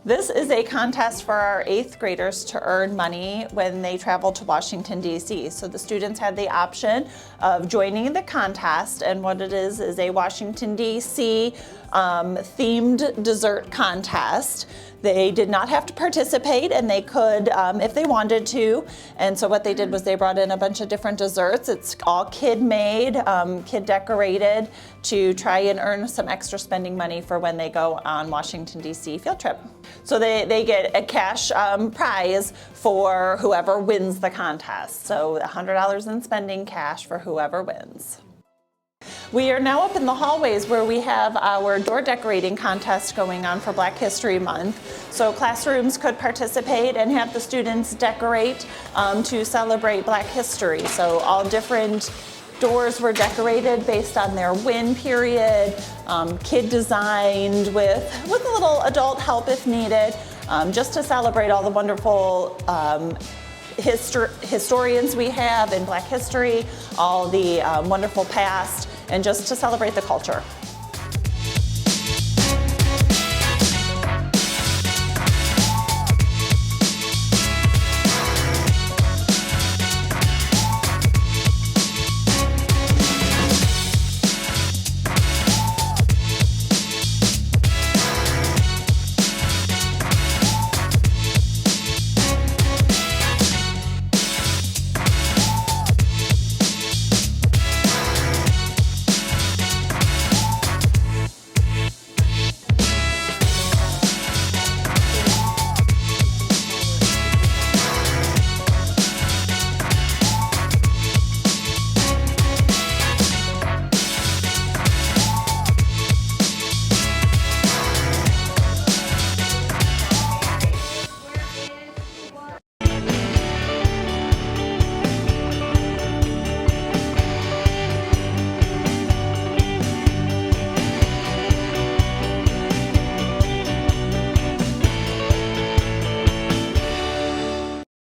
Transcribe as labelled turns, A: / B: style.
A: This is a contest for our 8th graders to earn money when they travel to Washington, D.C. So the students had the option of joining the contest, and what it is a Washington, D.C. Themed dessert contest. They did not have to participate, and they could if they wanted to. And so what they did was they brought in a bunch of different desserts. It's all kid-made, kid-decorated, to try and earn some extra spending money for when they go on Washington, D.C. field trip. So they get a cash prize for whoever wins the contest. So $100 in spending cash for whoever wins. We are now up in the hallways where we have our door decorating contest going on for Black History Month. So classrooms could participate and have the students decorate to celebrate Black history. So all different doors were decorated based on their win period, kid designed with a little adult help if needed, just to celebrate all the wonderful historians we have in Black history, all the wonderful past, and just to celebrate the culture.